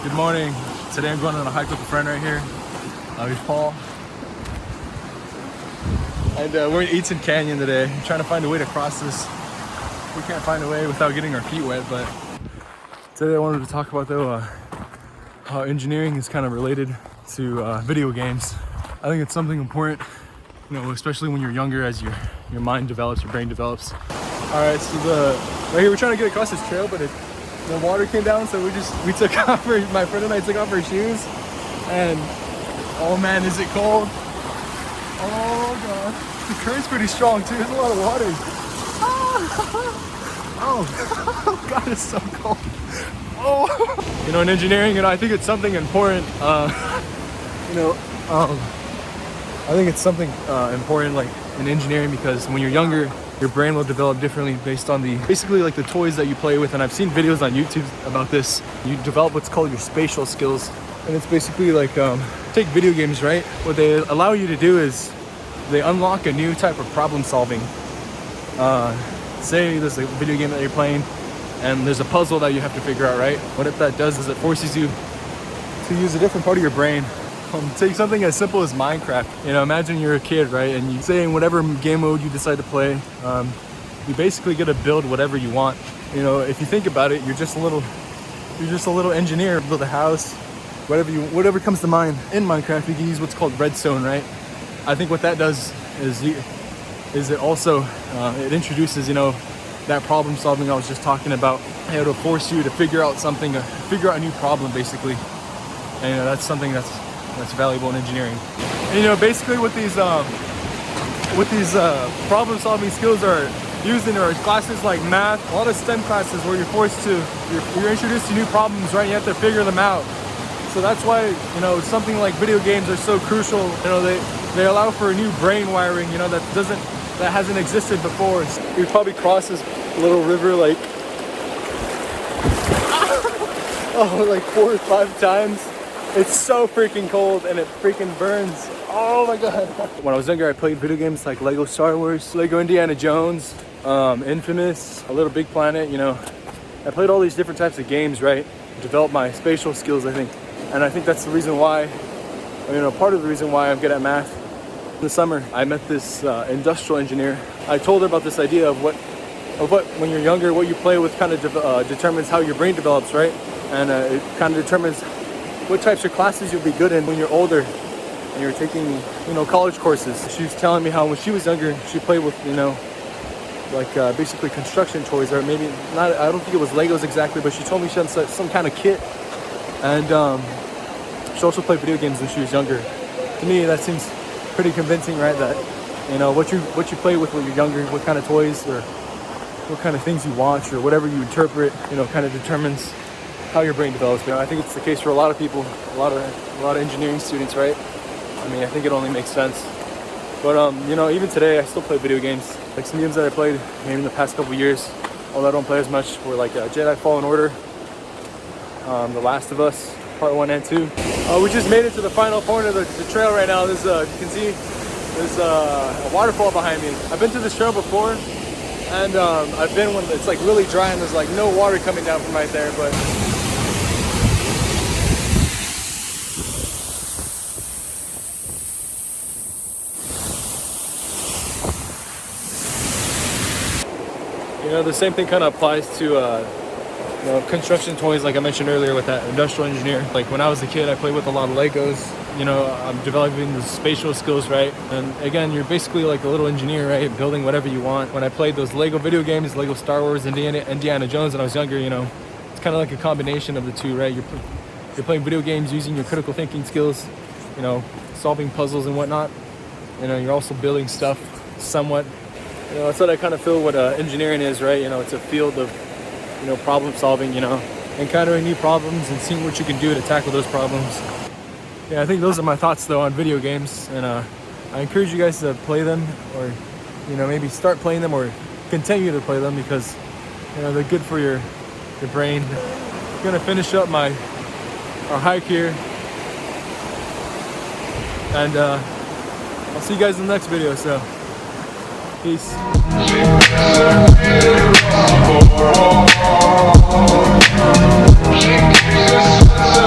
Good morning. Today I'm going on a hike with a friend right here. He's Paul. And we're in Eaton Canyon today. I'm trying to find a way to cross this. We can't find a way without getting our feet wet, but today I wanted to talk about though how engineering is kind of related to video games. I think it's something important, you know, especially when you're younger, as your mind develops, your brain develops. All right, so right here we're trying to get across this trail, but the water came down, so we took off my friend and I took off our shoes, and oh man, is it cold. Oh god, the current's pretty strong too. There's a lot of water. Oh god, it's so cold. Oh, you know, in engineering, you know, I think it's something important. I think it's something important, like in engineering, because when you're younger, your brain will develop differently based on basically like the toys that you play with. And I've seen videos on YouTube about this. You develop what's called your spatial skills, and it's basically like take video games, right? What they allow you to do is they unlock a new type of problem solving. Say there's a video game that you're playing and there's a puzzle that you have to figure out, right? What if that does is it forces you to use a different part of your brain. Take something as simple as Minecraft. You know, imagine you're a kid, right? And you say in whatever game mode you decide to play, you basically get to build whatever you want. You know, if you think about it, you're just a little engineer. Build a house, whatever comes to mind. In Minecraft, you can use what's called redstone, right? I think what that does is it also it introduces, you know, that problem solving I was just talking about. It'll force you to figure out something, figure out a new problem, basically. And you know, that's something that's valuable in engineering. And you know, basically what these problem solving skills are used in our classes like math, a lot of STEM classes where you're introduced to new problems, right? You have to figure them out. So that's why, you know, something like video games are so crucial. You know, they allow for a new brain wiring, you know, that hasn't existed before. We probably crossed this little river like 4 or 5 times. It's so freaking cold and it freaking burns. Oh my god. When I was younger, I played video games like Lego Star Wars, Lego Indiana Jones, Infamous, A Little Big Planet, you know. I played all these different types of games, right? Developed my spatial skills, I think. And I think that's the reason why, you know, part of the reason why I'm good at math. In the summer, I met this industrial engineer. I told her about this idea of what when you're younger, what you play with kind of determines how your brain develops, right? And it kind of determines what types of classes you'll be good in when you're older and you're taking, you know, college courses. She was telling me how when she was younger, she played with, you know, like basically construction toys, or maybe not, I don't think it was Legos exactly, but she told me she had some kind of kit. And she also played video games when she was younger. To me, that seems pretty convincing, right? That, you know, what you play with when you're younger, what kind of toys or what kind of things you watch or whatever you interpret, you know, kind of determines how your brain develops. You know, I think it's the case for a lot of people, a lot of engineering students, right? I mean, I think it only makes sense. But you know, even today I still play video games. Like some games that I played maybe in the past couple years, although I don't play as much, were like Jedi Fallen Order, The Last of Us Part 1 and 2. We just made it to the final point of the trail right now. There's you can see there's a waterfall behind me. I've been to this trail before, and I've been when it's like really dry and there's like no water coming down from right there, but you know, the same thing kind of applies to you know, construction toys, like I mentioned earlier with that industrial engineer. Like when I was a kid, I played with a lot of Legos. You know, I'm developing the spatial skills, right? And again, you're basically like a little engineer, right? Building whatever you want. When I played those Lego video games, Lego Star Wars, Indiana Jones, when I was younger, you know, it's kind of like a combination of the two, right? You're playing video games using your critical thinking skills, you know, solving puzzles and whatnot. You know, you're also building stuff somewhat. You know, that's what I kind of feel what engineering is, right? You know, it's a field of, you know, problem solving, you know, encountering new problems and seeing what you can do to tackle those problems. Yeah, I think those are my thoughts though on video games, and I encourage you guys to play them, or, you know, maybe start playing them or continue to play them, because, you know, they're good for your brain. I'm gonna finish up our hike here, and I'll see you guys in the next video. So peace. She keeps us